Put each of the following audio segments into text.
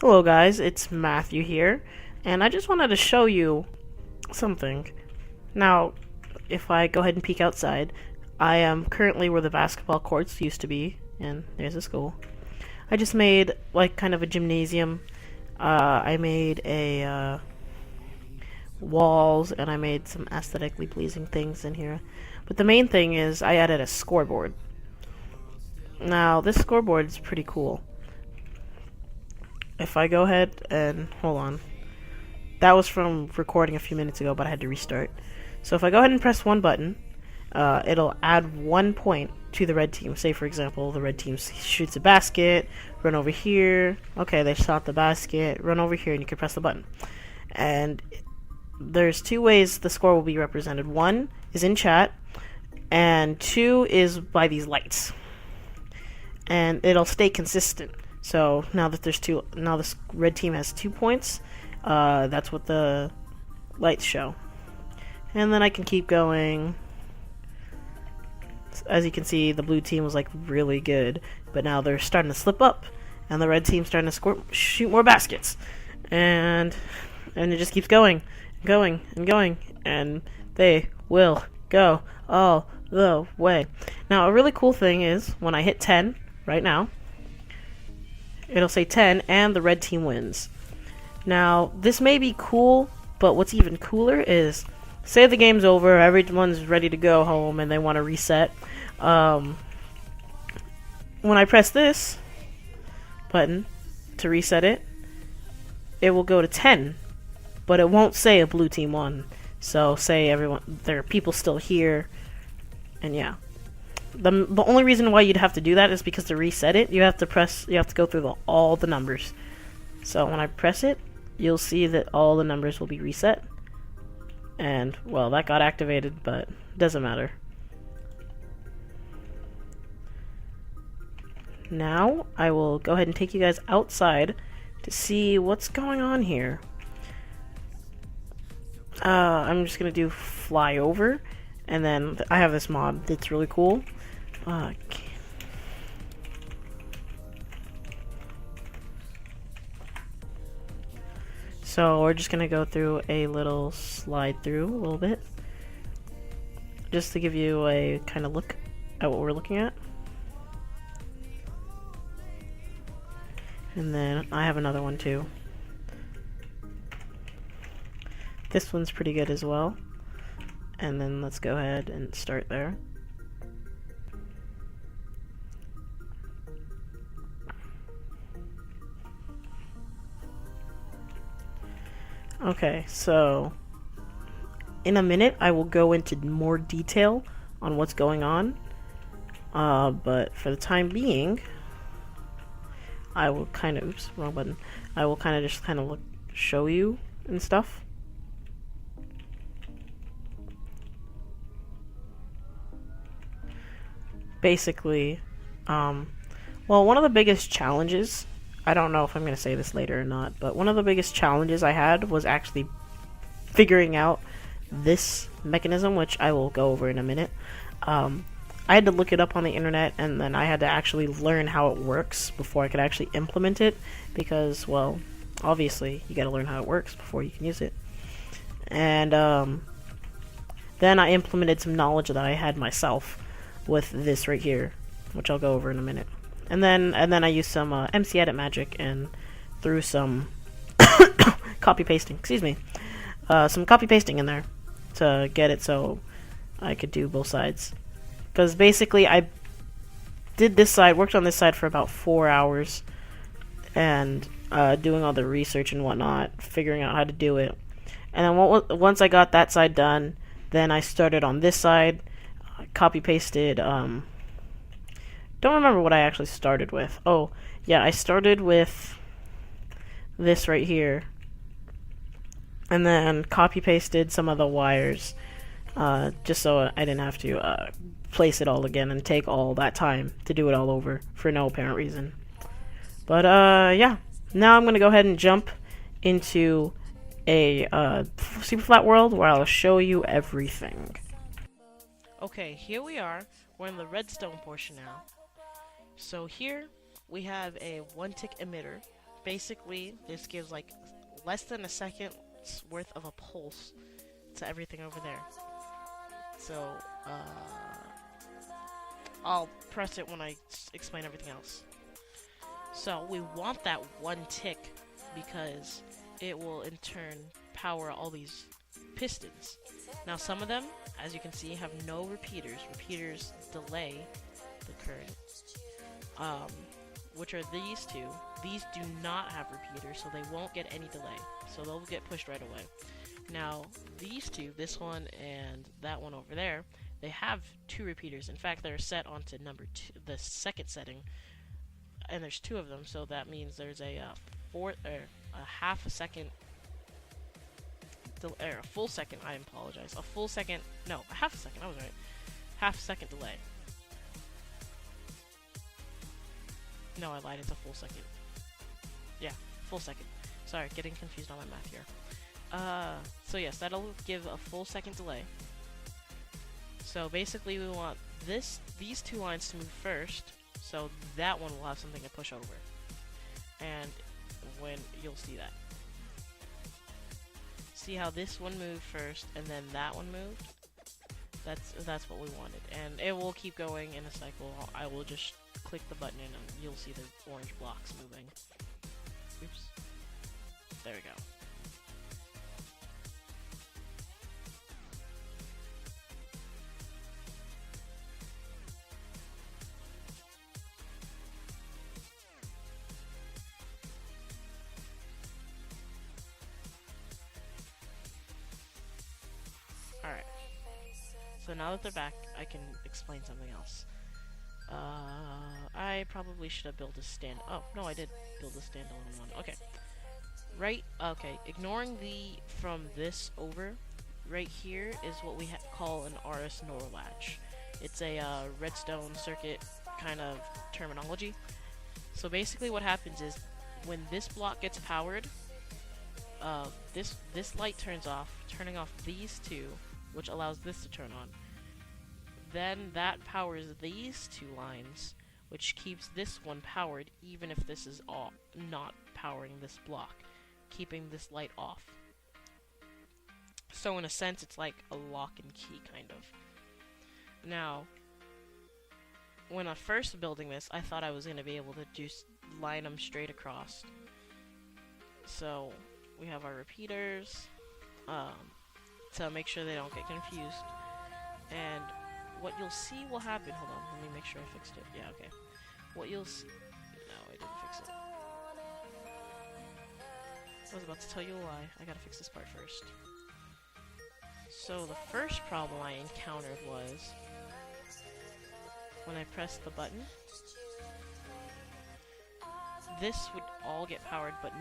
Hello guys, it's Matthew here, and I just wanted to show you something. Now, if I go ahead and peek outside, I am currently where the basketball courts used to be, and there's a school. I just made, like, kind of a gymnasium. I made a, walls, and I made some aesthetically pleasing things in here. But the main thing is I added a scoreboard. Now, this scoreboard is pretty cool. If I go ahead and hold on, that was from recording a few minutes ago, but I had to restart. So if I go ahead and press one button, it'll add 1 point to the red team. Say, for example, the red team shoots a basket, run over here. Okay, they shot the basket, run over here, and you can press the button. And there's two ways the score will be represented. One is in chat, and two is by these lights. And it'll stay consistent. So now that now this red team has 2 points, that's what the lights show. And then I can keep going. As you can see, the blue team was like really good, but now they're starting to slip up, and the red team's starting to shoot more baskets, and it just keeps going, and they will go all the way. Now, a really cool thing is when I hit 10 right now, it'll say 10 and the red team wins. Now, this may be cool, but what's even cooler is, say the game's over, everyone's ready to go home, and they want to reset. When I press this button to reset it, it will go to 10, but it won't say a blue team won. So, say there are people still here, and yeah. The only reason why you'd have to do that is because to reset it, you have to go through all the numbers. So when I press it, you'll see that all the numbers will be reset. And, well, that got activated, but it doesn't matter. Now, I will go ahead and take you guys outside to see what's going on here. I'm just gonna do fly over, and then I have this mod that's really cool. Okay. So we're just gonna go through a little slide through a little bit, just to give you a kind of look at what we're looking at. And then I have another one too. This one's pretty good as well. And then let's go ahead and start there. Okay, so in a minute I will go into more detail on what's going on, but for the time being, I will kind of, oops, wrong button. I will just show you and stuff. Basically, well, one of the biggest challenges, I don't know if I'm going to say this later or not, but one of the biggest challenges I had was actually figuring out this mechanism, which I will go over in a minute. I had to look it up on the internet, and then I had to actually learn how it works before I could actually implement it, because, well, obviously, you gotta learn how it works before you can use it. And, then I implemented some knowledge that I had myself with this right here, which I'll go over in a minute. And then I used some MC Edit magic and threw some copy pasting. Excuse me, some copy pasting in there to get it so I could do both sides. Because basically, I did this side, worked on this side for about 4 hours, and doing all the research and whatnot, figuring out how to do it. And then once I got that side done, then I started on this side, copy pasted. Don't remember what I actually started with. Oh, yeah, I started with this right here, and then copy-pasted some of the wires, just so I didn't have to place it all again and take all that time to do it all over for no apparent reason. But, yeah, now I'm going to go ahead and jump into a super flat world where I'll show you everything. Okay, here we are. We're in the redstone portion now. So here we have a 1-tick emitter Basically, this gives like less than a second's worth of a pulse to everything over there. So, I'll press it when I explain everything else. So, we want that one tick because it will in turn power all these pistons. Now, some of them, as you can see, have no repeaters. Repeaters delay the current, which are these two. These do not have repeaters, so they won't get any delay. So they'll get pushed right away. Now, these two, this one and that one over there, they have 2 repeaters. In fact, they're set onto number 2, the second setting, and there's 2 of them. So that means there's a half a second, a full second. I apologize. A full second. No, a half a second. I was right. Half a second delay. No, I lied. It's a full second. Yeah, full second. Sorry, getting confused on my math here. So yes, that'll give a full second delay. So basically we want these 2 lines to move first, so that one will have something to push over. And when you'll see that. See how this one moved first and then that one moved? That's what we wanted. And it will keep going in a cycle. I will just click the button and you'll see the orange blocks moving. Oops. There we go. Alright. So now that they're back, I can explain something else. I probably should have built a oh, no, I did build a standalone one. Okay. Okay, ignoring the from this over, right here is what we call an RS NOR latch. It's a redstone circuit kind of terminology. So basically what happens is, when this block gets powered, this light turns off, turning off these 2, which allows this to turn on. Then that powers these 2 lines, which keeps this one powered even if this is not powering this block, keeping this light off. So in a sense, it's like a lock and key, kind of. Now, when I first building this, I thought I was going to be able to just line them straight across. So we have our repeaters to make sure they don't get confused. And what you'll see will happen. Hold on, let me make sure I fixed it. Yeah, okay. What you'll see. No, I didn't fix it. I was about to tell you a lie. I gotta fix this part first. So the first problem I encountered was when I pressed the button, this would all get powered, but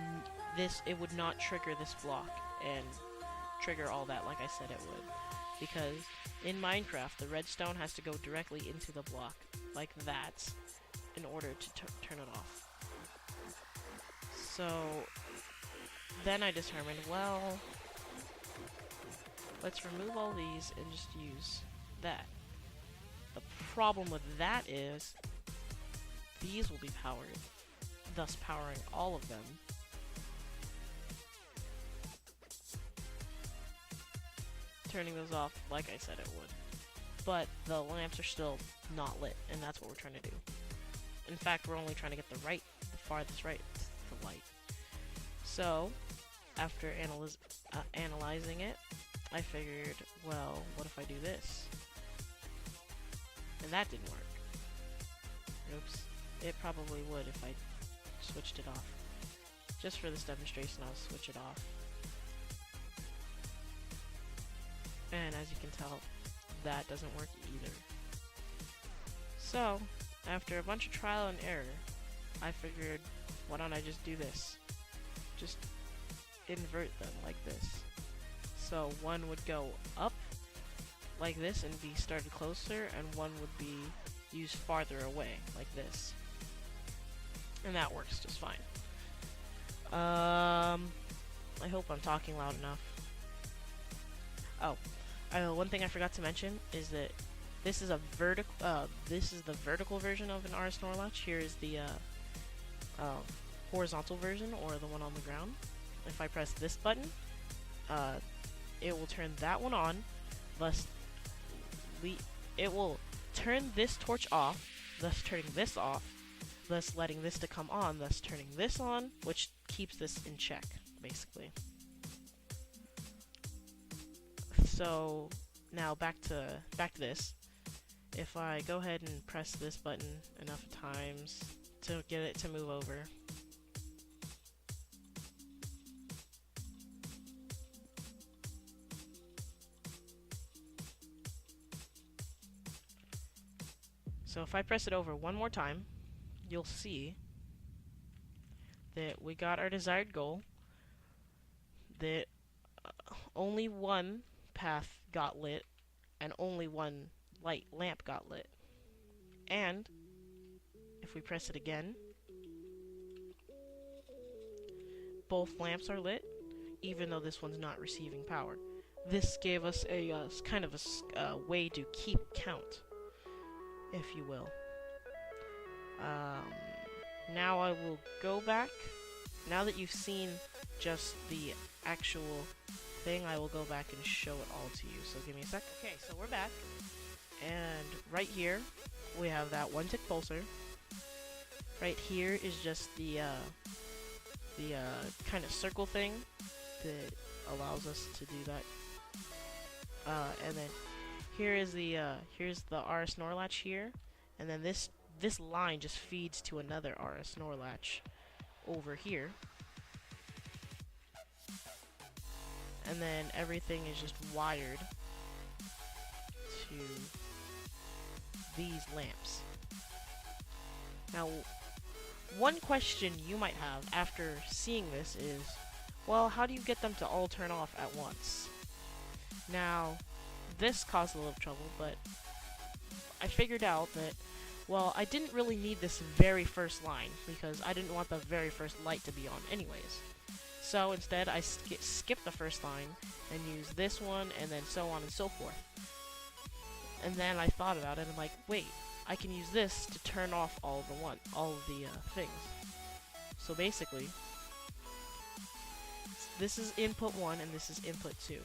it would not trigger this block and trigger all that like I said it would. Because in Minecraft, the redstone has to go directly into the block, like that, in order to turn it off. So then I determined, well, let's remove all these and just use that. The problem with that is these will be powered, thus powering all of them. Turning those off like I said it would. But the lamps are still not lit, and that's what we're trying to do. In fact, we're only trying to get the farthest right to light. So, after analyzing it, I figured, well, what if I do this? And that didn't work. Oops. It probably would if I switched it off. Just for this demonstration, I'll switch it off. And as you can tell, that doesn't work either. So, after a bunch of trial and error, I figured, why don't I just do this? Just invert them like this. So one would go up like this and be started closer, and one would be used farther away like this. And that works just fine. I hope I'm talking loud enough. Oh, one thing I forgot to mention is that this is a vertical. This is the vertical version of an RS NOR latch. Here is the horizontal version, or the one on the ground. If I press this button, it will turn that one on, thus it will turn this torch off, thus turning this off, thus letting this to come on, thus turning this on, which keeps this in check, basically. So now back to this. If I go ahead and press this button enough times to get it to move over, so if I press it over one more time, you'll see that we got our desired goal, that only one path got lit, and only one lamp got lit. And if we press it again, both lamps are lit, even though this one's not receiving power. This gave us a kind of a way to keep count, if you will. Now I will go back. Now that you've seen just the actual thing, I will go back and show it all to you. So give me a sec. Okay, so we're back. And right here, we have that one tick pulsar. Right here is just the kind of circle thing that allows us to do that. And then here is here's the RS NOR latch here, and then this line just feeds to another RS NOR latch over here. And then everything is just wired to these lamps. Now, one question you might have after seeing this is, well, how do you get them to all turn off at once? Now, this caused a little trouble, but I figured out that, well, I didn't really need this very first line, because I didn't want the very first light to be on anyways. So instead, I skipped the first line and used this one, and then so on and so forth. And then I thought about it, and I'm like, wait, I can use this to turn off all of the things. So basically, this is input 1 and this is input 2.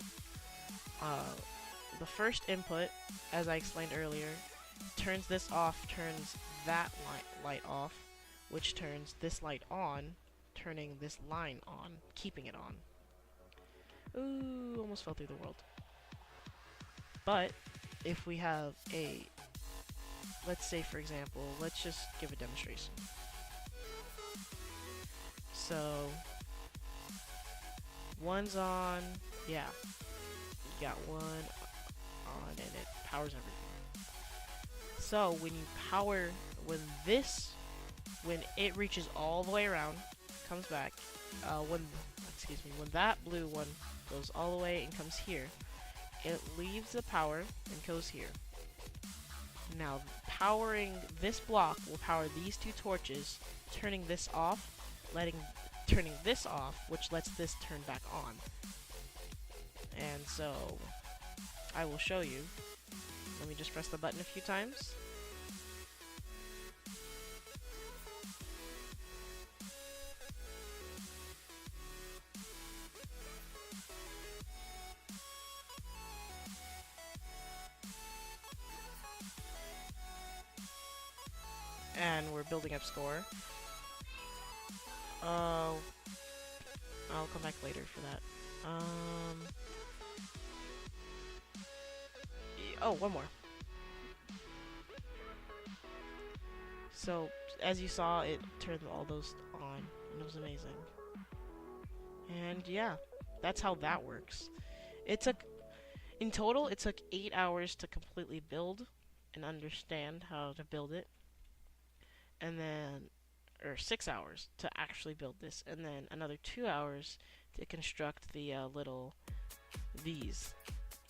The first input, as I explained earlier, turns this off, turns that light off, which turns this light on, turning this line on, keeping it on. Ooh, almost fell through the world. But if we have a, let's say for example, let's just give a demonstration. So one's on, yeah, you got one on and it powers everything. So when it reaches all the way around, comes back, when that blue one goes all the way and comes here, it leaves the power and goes here. Now, powering this block will power these two torches, turning this off, turning this off, which lets this turn back on. And so, I will show you. Let me just press the button a few times. And we're building up score. I'll come back later for that. Oh, one more. So, as you saw, it turned all those on, and it was amazing. And yeah, that's how that works. In total, it took 8 hours to completely build and understand how to build it. And then, or 6 hours to actually build this, and then another 2 hours to construct the these.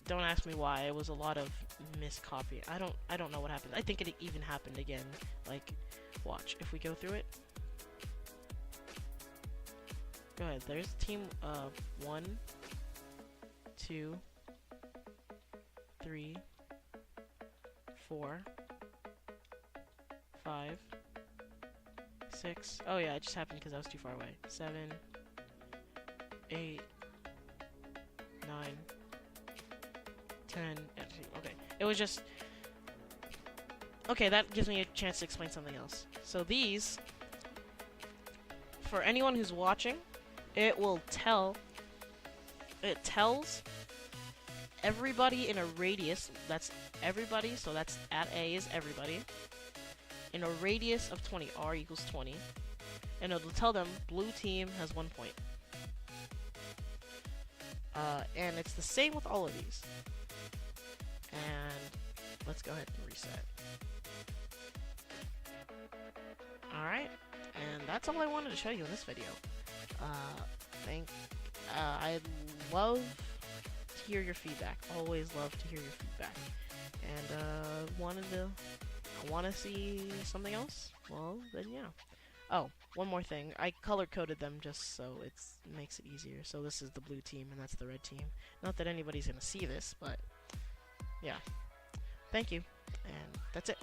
Don't ask me why. It was a lot of miscopy. I don't know what happened. I think it even happened again. Like, watch if we go through it. Go ahead. There's team 1, 2, 3, 4, 5, 6. Oh yeah, it just happened because I was too far away. 7, 8, 9, 10. Okay, it was just... Okay, that gives me a chance to explain something else. So these, for anyone who's watching, it tells everybody in a radius, that's everybody, so that's at A is everybody, in a radius of 20, R equals 20, and it'll tell them blue team has 1 point. And it's the same with all of these. And let's go ahead and reset. Alright, and that's all I wanted to show you in this video. I'd love to hear your feedback. Always love to hear your feedback. And want to see something else? Well, then yeah. Oh, one more thing. I color-coded them just so it makes it easier. So this is the blue team, and that's the red team. Not that anybody's gonna see this, but yeah. Thank you, and that's it.